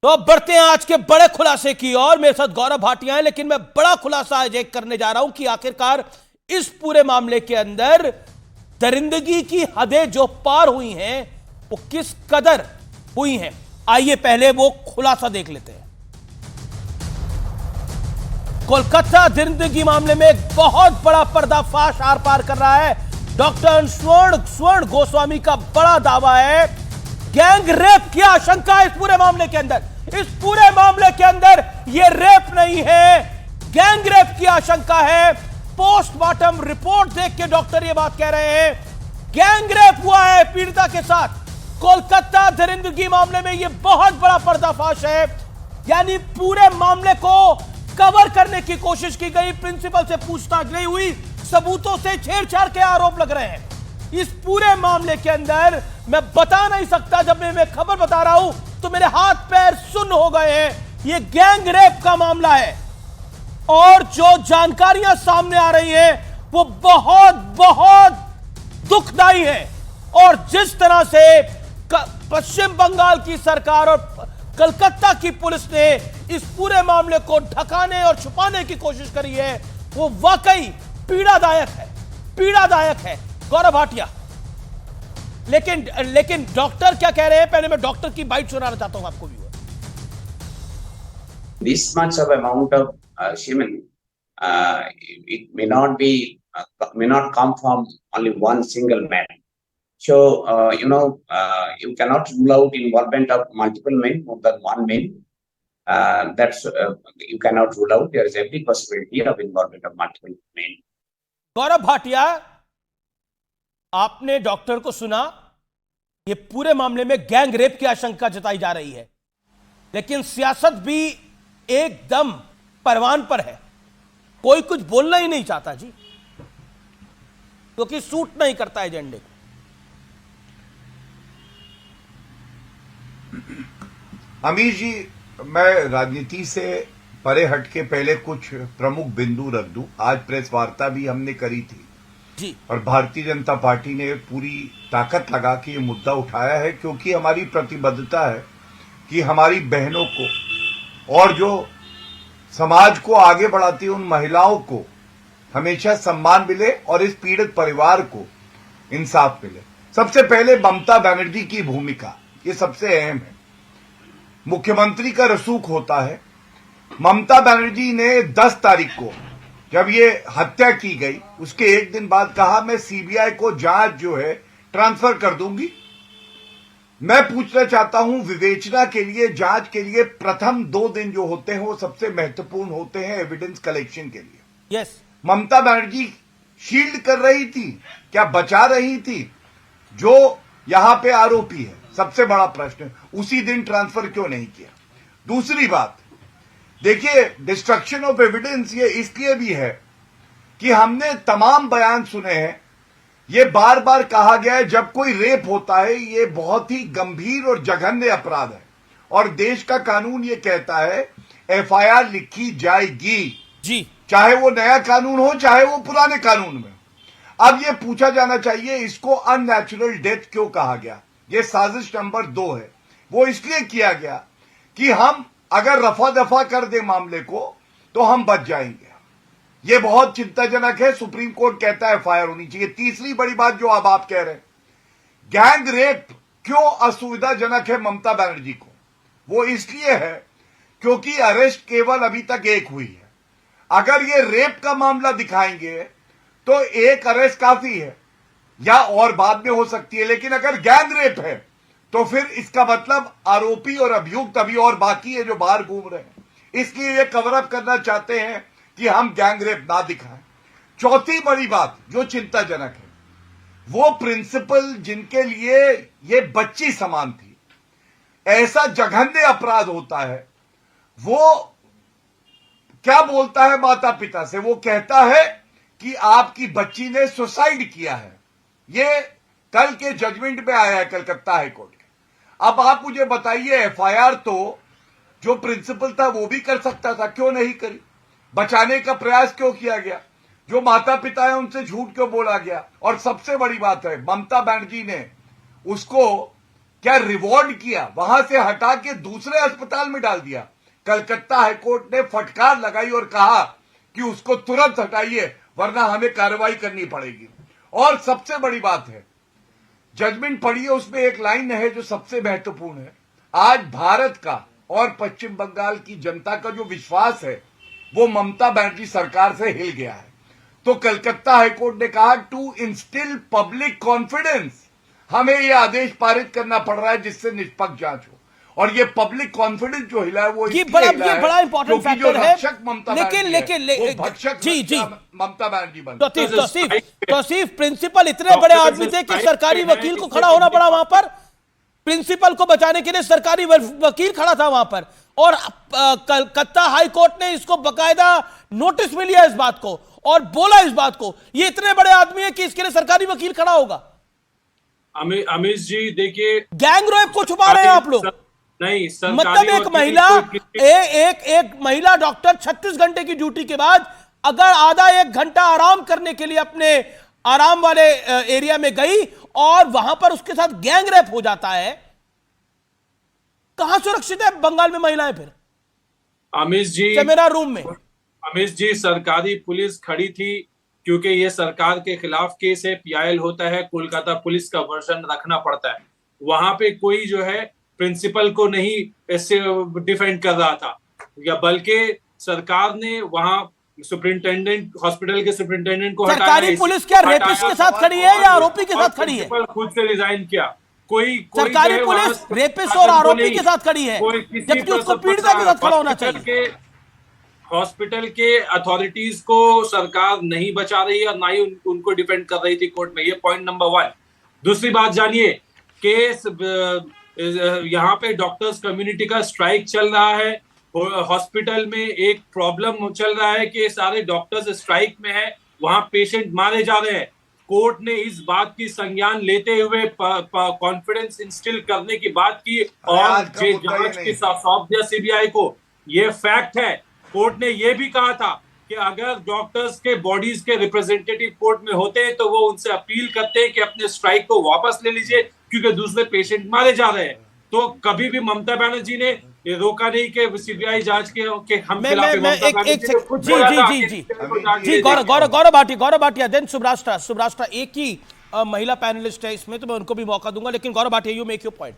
तो अब बढ़ते हैं आज के बड़े खुलासे की ओर। मेरे साथ गौरव भाटिया है, लेकिन मैं बड़ा खुलासा आज एक करने जा रहा हूं कि आखिरकार इस पूरे मामले के अंदर दरिंदगी की हदें जो पार हुई हैं वो किस कदर हुई हैं। आइए पहले वो खुलासा देख लेते हैं। कोलकाता दरिंदगी मामले में एक बहुत बड़ा पर्दाफाश आर पार कर रहा है। डॉक्टर स्वर्ण गोस्वामी का बड़ा दावा है गैंग रेप की आशंका है इस पूरे मामले के अंदर। इस पूरे मामले के अंदर यह रेप नहीं है, गैंग रेप की आशंका है। पोस्टमार्टम रिपोर्ट देख के डॉक्टर यह बात कह रहे हैं गैंग रेप हुआ है पीड़िता के साथ। कोलकाता दरिंदगी मामले में यह बहुत बड़ा पर्दाफाश है, यानी पूरे मामले को कवर करने की कोशिश की गई, प्रिंसिपल से पूछताछ नहीं हुई, सबूतों से छेड़छाड़ के आरोप लग रहे हैं। इस पूरे मामले के अंदर मैं बता नहीं सकता, जब मैं खबर बता रहा हूं तो मेरे हाथ पैर सुन्न हो गए हैं। यह गैंग रेप का मामला है और जो जानकारियां सामने आ रही हैं वो बहुत बहुत दुखदाई है। और जिस तरह से पश्चिम बंगाल की सरकार और कलकत्ता की पुलिस ने इस पूरे मामले को ढकाने और छुपाने की कोशिश करी है वो वाकई पीड़ादायक है, पीड़ादायक है। गौरव भाटिया, लेकिन डॉक्टर क्या कह रहे हैं, पहले मैं डॉक्टर की बाइट सुनाना चाहता हूं आपको भी। This much of amount of semen, it may not be, may not come from only one single man. So you cannot rule out involvement of multiple men, more than one man. That's you cannot rule out. There is every possibility of involvement of multiple men. Gaurav Bhatia, आपने doctor को सुना, ये पूरे मामले में gang rape की आशंका जताई जा रही है, लेकिन सियासत भी एकदम परवान पर है। कोई कुछ बोलना ही नहीं चाहता जी, क्योंकि सूट नहीं करता एजेंडे को। अमीर जी, मैं राजनीति से परे हटके पहले कुछ प्रमुख बिंदु रख दूं। आज प्रेस वार्ता भी हमने करी थी जी, और भारतीय जनता पार्टी ने पूरी ताकत लगा के ये मुद्दा उठाया है, क्योंकि हमारी प्रतिबद्धता है कि हमारी बहनों को और जो समाज को आगे बढ़ाती उन महिलाओं को हमेशा सम्मान मिले और इस पीड़ित परिवार को इंसाफ मिले। सबसे पहले ममता बनर्जी की भूमिका, ये सबसे अहम है। मुख्यमंत्री का रसूख होता है। ममता बनर्जी ने 10 तारीख को जब ये हत्या की गई उसके एक दिन बाद कहा मैं सीबीआई को जांच जो है ट्रांसफर कर दूंगी। मैं पूछना चाहता हूं, विवेचना के लिए, जांच के लिए प्रथम 2 दिन जो होते हैं वो सबसे महत्वपूर्ण होते हैं एविडेंस कलेक्शन के लिए। यस, ममता बनर्जी शील्ड कर रही थी, क्या बचा रही थी जो यहां पे आरोपी है? सबसे बड़ा प्रश्न, उसी दिन ट्रांसफर क्यों नहीं किया? दूसरी बात, देखिए, डिस्ट्रक्शन ऑफ एविडेंस ये इसलिए भी है कि हमने तमाम बयान सुने हैं। ये बार बार कहा गया है जब कोई रेप होता है ये बहुत ही गंभीर और जघन्य अपराध है और देश का कानून ये कहता है एफआईआर लिखी जाएगी जी, चाहे चाहे वो नया कानून हो चाहे वो पुराने कानून में। अब ये पूछा जाना चाहिए इसको अननेचुरल डेथ क्यों कहा गया? ये साजिश नंबर 2 है। वो इसलिए किया गया कि हम अगर रफा दफा कर दे मामले को तो हम बच जाएंगे। ये बहुत चिंताजनक है। सुप्रीम कोर्ट कहता है एफआईआर होनी चाहिए। तीसरी बड़ी बात जो अब आप कह रहे हैं, गैंग रेप क्यों असुविधाजनक है ममता बनर्जी को? वो इसलिए है क्योंकि अरेस्ट केवल अभी तक एक हुई है। अगर ये रेप का मामला दिखाएंगे तो एक अरेस्ट काफी है या और बाद में हो सकती है, लेकिन अगर गैंग रेप है तो फिर इसका मतलब आरोपी और अभियुक्त अभी और बाकी है जो बाहर घूम रहे हैं। इसलिए ये कवर अप करना चाहते हैं कि हम गैंग रेप ना दिखाएं। चौथी बड़ी बात जो चिंताजनक है, वो प्रिंसिपल जिनके लिए ये बच्ची समान थी, ऐसा जघन्य अपराध होता है, वो क्या बोलता है माता पिता से? वो कहता है कि आपकी बच्ची ने सुसाइड किया है। ये कल के जजमेंट में आया है कलकत्ता हाईकोर्ट के। अब आप मुझे बताइए, एफआईआर तो जो प्रिंसिपल था वो भी कर सकता था, क्यों नहीं करी? बचाने का प्रयास क्यों किया गया? जो माता पिता है उनसे झूठ क्यों बोला गया? और सबसे बड़ी बात है, ममता बनर्जी ने उसको क्या रिवॉर्ड किया, वहां से हटा के दूसरे अस्पताल में डाल दिया। कलकत्ता हाईकोर्ट ने फटकार लगाई और कहा कि उसको तुरंत हटाइए वरना हमें कार्रवाई करनी पड़ेगी। और सबसे बड़ी बात है, जजमेंट पढ़िए, उसमें एक लाइन है जो सबसे महत्वपूर्ण है। आज भारत का और पश्चिम बंगाल की जनता का जो विश्वास है वो ममता बनर्जी सरकार से हिल गया है। तो कलकत्ता हाईकोर्ट ने कहा टू इंस्टिल पब्लिक कॉन्फिडेंस हमें यह आदेश पारित करना पड़ रहा है जिससे निष्पक्ष जांच हो। और ये पब्लिक कॉन्फिडेंस जो हिला है वो ये बड़ा इंपॉर्टेंट फैक्टर है। लेकिन भक्षक जी ममता बनर्जी बन। तौसीफ प्रिंसिपल इतने बड़े आदमी थे कि सरकारी वकील को खड़ा होना पड़ा वहां पर, प्रिंसिपल को बचाने के लिए सरकारी वकील खड़ा था वहां पर, और कलकत्ता हाई कोर्ट ने इसको बकायदा नोटिस में लिया इस बात को और बोला इस बात को। ये इतने बड़े आदमी है कि इसके लिए सरकारी वकील खड़ा होगा। अमित जी देखिए, गैंग रेप को छुपा रहे हैं आप लोग। नहीं, मतलब एक महिला डॉक्टर 36 घंटे की ड्यूटी के बाद अगर आधा एक घंटा आराम करने के लिए अपने आराम वाले एरिया में गई और वहां पर उसके साथ गैंग रेप हो जाता है, कहां सुरक्षित है बंगाल में महिलाएं फिर? अमित जी, कैमरा रूम में अमित जी, सरकारी पुलिस खड़ी थी क्योंकि ये सरकार के खिलाफ केस है, पीआईएल होता है, कोलकाता पुलिस का वर्जन रखना पड़ता है। वहां पे कोई जो है प्रिंसिपल को नहीं इससे डिफेंड कर रहा था, या बल्कि सरकार ने वहां सुपरिंटेंडेंट, हॉस्पिटल के सुपरिंटेंडेंट को सरकारी पुलिस क्या रेपिस्ट के साथ खड़ी है या आरोपी के साथ खड़ी है? खुद से रिजाइन किया। कोई सरकारी पुलिस रेपिस्ट और आरोपी के साथ खड़ी है, जबकि उसको पीड़िता के साथ खड़ा होना चाहिए। हॉस्पिटल के अथॉरिटीज को सरकार नहीं बचा रही है और ना ही उनको डिफेंड कर रही थी कोर्ट में। ये पॉइंट नंबर 1। दूसरी बात जानिए, केस यहाँ पे डॉक्टर्स कम्युनिटी का स्ट्राइक चल रहा है। हॉस्पिटल में एक प्रॉब्लम चल रहा है कि सारे डॉक्टर्स स्ट्राइक में है, वहां पेशेंट मारे जा रहे हैं। कोर्ट ने इस बात की संज्ञान लेते हुए कॉन्फिडेंस इंस्टिल करने की बात की और जांच के सौंप दिया सीबीआई को। ये फैक्ट है। कोर्ट ने यह भी कहा था कि अगर डॉक्टर्स के बॉडीज के रिप्रेजेंटेटिव कोर्ट में होते हैं तो वो उनसे अपील करते हैं कि अपने स्ट्राइक को वापस ले लीजिए क्योंकि दूसरे पेशेंट मारे जा रहे हैं। तो कभी भी ममता बनर्जी ने ये रोका नहीं कि सीबीआई जांच के हम जी गौरव भाटिया देन सुब्रास्ट्रा एक ही महिला पैनलिस्ट है इसमें, तो मैं उनको भी मौका दूंगा, लेकिन Gaurav Bhatia you make your point.